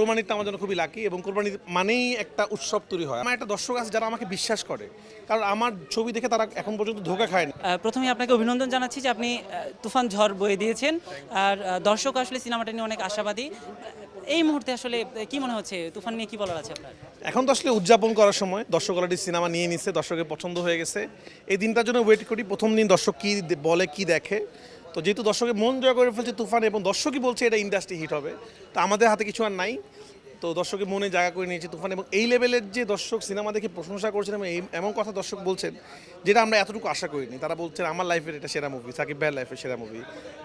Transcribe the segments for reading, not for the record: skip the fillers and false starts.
কোরবানিটা আমার জন্য খুবই লাকি এবং কোরবানি মানেই একটা উৎসব তৈরি হয়। আমার একটা দর্শক আছে যারা আমাকে বিশ্বাস করে, কারণ আমার ছবি দেখে তারা এখন পর্যন্ত ধোঁকা খায়নি। প্রথমেই আপনাকে অভিনন্দন জানাচ্ছি যে আপনি তুফান ঝড় বয়ে দিয়েছেন। আর দর্শক আসলে সিনেমাটা নিয়ে অনেক আশাবাদী। এই মুহূর্তে আসলে কি মনে হচ্ছে, তুফান নিয়ে কি বলার আছে আপনার? এখন তো আসলে উদযাপন করার সময়, দর্শক অলরেডি সিনেমা নিয়ে নিচ্ছে, দর্শকের পছন্দ হয়ে গেছে। এই দিনটার জন্য ওয়েট করি, প্রথম দিন দর্শক কী বলে কী দেখে। তো যেহেতু দর্শকের মন জয় করে ফেলছে তুফান এবং দর্শকই বলছে এটা ইন্ডাস্ট্রি হিট হবে, তো আমাদের হাতে কিছু আর নাই। তো দর্শকের মনে জায়গা করে নিয়েছে তুফান, এবং এই লেভেলের যে দর্শক সিনেমা দেখে প্রশংসা করছেন এবং এমন কথা দর্শক বলছেন যেটা আমরা এতটুকু আশা করিনি। তারা বলছেন আমার লাইফের এটা সেরা মুভি, সাকিব ভাইয়ের লাইফের সেরা মুভি,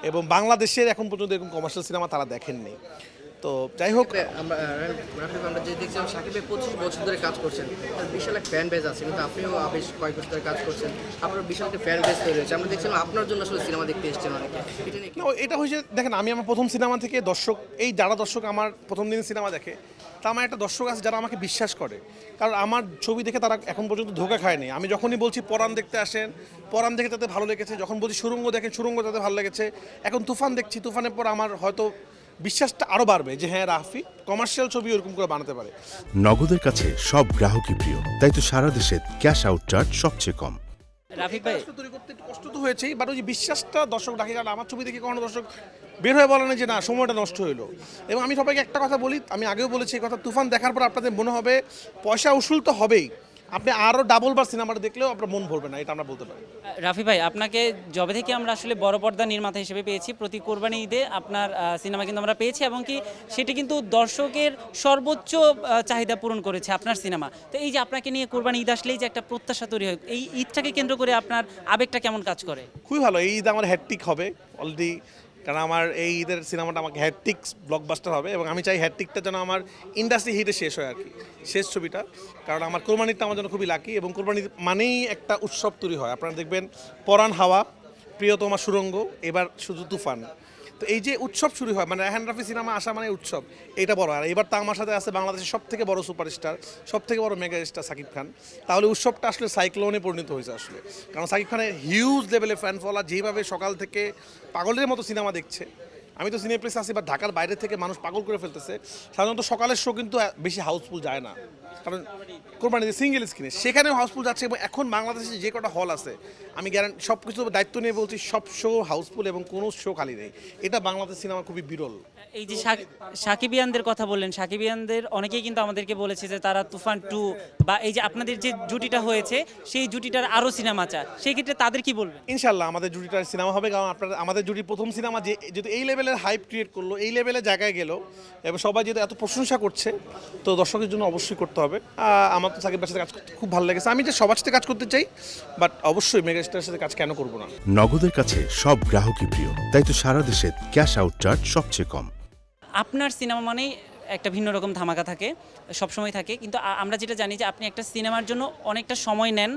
এবং বাংলাদেশের এখন পর্যন্ত এরকম কমার্শিয়াল সিনেমা তারা দেখেননি। তো যাই হোক, আমরা যে দেখছিলাম সাকিব ভাই 25 বছর ধরে কাজ করছেন, তার বিশাল এক ফ্যান বেজ আছে, কিন্তু আপনিও বেশ কয়েক বছর ধরে কাজ করছেন, আপনার বিশাল একটা ফ্যান বেজ তৈরি হয়েছে। আমরা দেখছিলাম আপনার জন্য আসলে সিনেমা দেখতে এসেছেন অনেকে, এটা নিয়ে না এটা হয়েছে, দেখেন আমি আমার প্রথম সিনেমা থেকে দর্শক, এই যারা দর্শক আমার প্রথম দিন সিনেমা দেখে, তা আমার একটা দর্শক আছে যারা আমাকে বিশ্বাস করে, কারণ আমার ছবি দেখে তারা এখন পর্যন্ত ধোঁকা খায়নি। আমি যখনই বলছি পরাণ দেখতে আসেন, পরাণ দেখে তাদের ভালো লেগেছে, যখন বলছি সুরঙ্গ দেখেন, সুরঙ্গ তাদের ভালো লেগেছে, এখন তুফান দেখছি, তুফানের পর আমার হয়তো বিশ্বাসটা আরও বাড়বে যে হ্যাঁ রাফি কমার্শিয়াল ছবি ওরকম করে বানাতে পারে। নগদের কাছে সব গ্রাহকই প্রিয়, তাই তো সারা দেশে ক্যাশ আউট চার্জ সবচেয়ে কম। রাফিক ভাই, তৈরি করতে একটু কষ্ট তো হয়েছেই, বাট ওই যে বিশ্বাসটা দর্শক রাখে, কারণ আমার ছবি দেখে কখনো দর্শক বের হয়ে বলে না যে না সময়টা নষ্ট হলো। এবং আমি সবাইকে একটা কথা বলি, আমি আগেও বলেছি এই কথা, তুফান দেখার পর আপনাদের মনে হবে পয়সা উসুল তো হবেই, আপনি আরও ডাবল বার সিনেমাটা দেখলেও আপনার মন ভরবে না, এটা আমরা বলতে পারি। রাফি ভাই, আপনাকে যবে থেকে আমরা আসলে বড় পর্দা নির্মাতা হিসেবে পেয়েছি, প্রতি কোরবানি ঈদে আপনার সিনেমা কিন্তু আমরা পেয়েছি, এবং কি সেটি কিন্তু দর্শকের সর্বোচ্চ চাহিদা পূরণ করেছে আপনার সিনেমা। তো এই যে আপনাকে নিয়ে কোরবানি ঈদ আসলেই যে একটা প্রত্যাশা তৈরি হয়, এই ঈদটাকে কেন্দ্র করে আপনার আবেগটা কেমন কাজ করে? খুবই ভালো, এই ঈদ আমার হ্যাট্রিক হবে অলরেডি, কারণ আমার এই ঈদের সিনেমাটা আমাকে হ্যাট্রিক ব্লকবাস্টার হবে, এবং আমি চাই হ্যাট্রিকটা যেন আমার ইন্ডাস্ট্রি হিটে শেষ হয় আর কি, শেষ ছবিটা। কারণ আমার কোরবানিটা আমার জন্য খুবই লাকি এবং কোরবানি মানেই একটা উৎসব তৈরি হয়। আপনারা দেখবেন পরাণ হাওয়া, প্রিয়তমা সুরঙ্গ, এবার শুধু তুফান। তো এই যে উৎসব শুরু হয়, মানে রায়হান রাফি সিনেমা আসা মানে উৎসব, এটা বড়। আর এবার তো আমার সাথে আছে বাংলাদেশের সব থেকে বড় সুপারস্টার, সব থেকে বড় মেগা স্টার সাকিব খান। তাহলে উৎসবটা আসলে সাইক্লোনে পরিণত হয়েছে আসলে, কারণ সাকিব খানের হিউজ লেভেলে ফ্যান ফলোয়ার, যেভাবে সকাল থেকে পাগলের মতো সিনেমা দেখছে। আমি তো সিনেপ্লেক্সে আসি, বা ঢাকার বাইরে থেকে মানুষ পাগল করে ফেলতেছে। সাধারণত সকালের শো কিন্তু বেশি হাউসফুল যায় না, কারণ কোরবানিতে সিঙ্গেল স্ক্রিনে, সেখানেও হাউসফুল যাচ্ছে। এবং এখন বাংলাদেশে যে কটা হল আছে, আমি গ্যারান্টি সব কিছু দায়িত্ব নিয়ে বলছি, সব শো হাউসফুল এবং কোনো শো খালি নেই। এটা বাংলাদেশ সিনেমা খুবই বিরল। এই যে সাকিবিয়ানদের কথা বললেন, সাকিবিয়ানদের অনেকেই কিন্তু আমাদেরকে বলেছে যে তারা তুফান 2 বা এই যে আপনাদের যে জুটিটা হয়েছে সেই জুটিটার আরও সিনেমা চায়, সেই ক্ষেত্রে তাদের কি বলবেন? ইনশাল্লাহ আমাদের জুটিটার সিনেমা হবে, কারণ আমাদের জুটির প্রথম সিনেমা যেহেতু এই লেভেলের হাইপ ক্রিয়েট করলো, এই লেভেলের জায়গায় গেল, এবং সবাই যেহেতু এত প্রশংসা করছে, তো দর্শকের জন্য অবশ্যই করতে হবে। আমার তো সাকিব ভাইয়ের সাথে কাজ করতে খুব ভালো লেগেছে, আমি যে সবার সাথে কাজ করতে চাই, বাট অবশ্যই মেগাস্টারের সাথে কাজ কেন করবো না। নগদের কাছে সব গ্রাহকই প্রিয়, তাই তো সারা দেশে ক্যাশ আউট চার্জ সবচেয়ে কম। আপনার সিনেমা মানেই একটা ভিন্ন রকম ধামাকা থাকে, সবসময় থাকে, কিন্তু আমরা যেটা জানি যে আপনি একটা সিনেমার জন্য অনেকটা সময় নেন,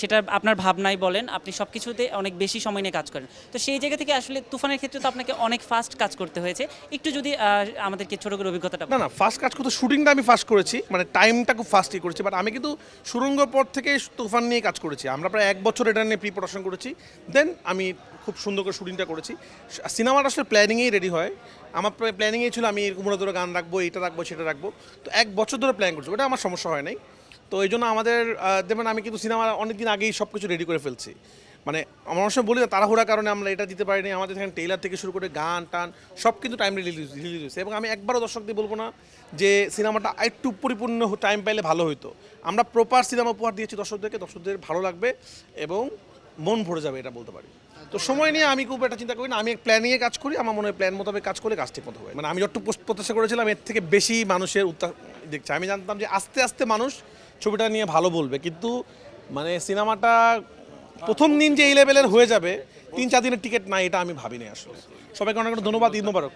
সেটা আপনার ভাবনাই বলেন, আপনি সব কিছুতে অনেক বেশি সময় নিয়ে কাজ করেন। তো সেই জায়গা থেকে আসলে তুফানের ক্ষেত্রে তো আপনাকে অনেক ফাস্ট কাজ করতে হয়েছে, একটু যদি আমাদেরকে ছোটো করে অভিজ্ঞতাটা। না ফার্স্ট কাজ করতে শুটিংটা আমি ফার্স্ট করেছি, মানে টাইমটা খুব ফাস্টই করেছি, বাট আমি কিন্তু সুরঙ্গর পর থেকে তুফান নিয়ে কাজ করেছি। আমরা প্রায় 1 বছর এটা নিয়ে প্রি প্রোডাকশন করেছি, দেন আমি খুব সুন্দর করে শুটিংটা করেছি। সিনেমাটা আসলে প্ল্যানিংয়েই রেডি হয়, আমার প্ল্যানিংয়েই ছিল আমি এরকম ধরে গান রাখবো, এটা রাখবো, সেটা রাখবো। তো 1 বছর ধরে প্ল্যান করছি, ওটা আমার সমস্যা হয় নাই। তো এই জন্য আমাদের যেমন আমি কিন্তু সিনেমা অনেক দিন আগেই সব কিছু রেডি করে ফেলছি, মানে আমার অনেক সময় বলি না তাড়াহুড়ার কারণে আমরা এটা দিতে পারিনি। আমাদের এখানে টেইলার থেকে শুরু করে গান টান সব কিন্তু টাইম রিলিজ হয়েছে, এবং আমি একবারও দর্শকদের বলবো না যে সিনেমাটা একটু পরিপূর্ণ টাইম পাইলে ভালো হতো। আমরা প্রপার সিনেমা উপহার দিয়েছি দর্শকদেরকে, দর্শকদের ভালো লাগবে এবং মন ভরে যাবে, এটা বলতে পারি। তো সময় নিয়ে আমি খুব একটা চিন্তা করি না, আমি এক প্ল্যানিংয়ে কাজ করি, আমার মনে হয় প্ল্যান মোতাবেক কাজ করলে কাজ ঠিক মতো হয়। মানে আমি যতটুকু প্রত্যাশা করেছিলাম এর থেকে বেশি মানুষের দেখছে। আমি জানতাম যে আস্তে আস্তে মানুষ ছবিটা নিয়ে ভালো বলবে, কিন্তু মানে সিনেমাটা প্রথম দিন যে এই লেভেলের হয়ে যাবে, 3-4 দিনের টিকিট নাই, এটা আমি ভাবিনি আসলে। সবাইকে অনেক ধন্যবাদ, ঈদ মোবারক।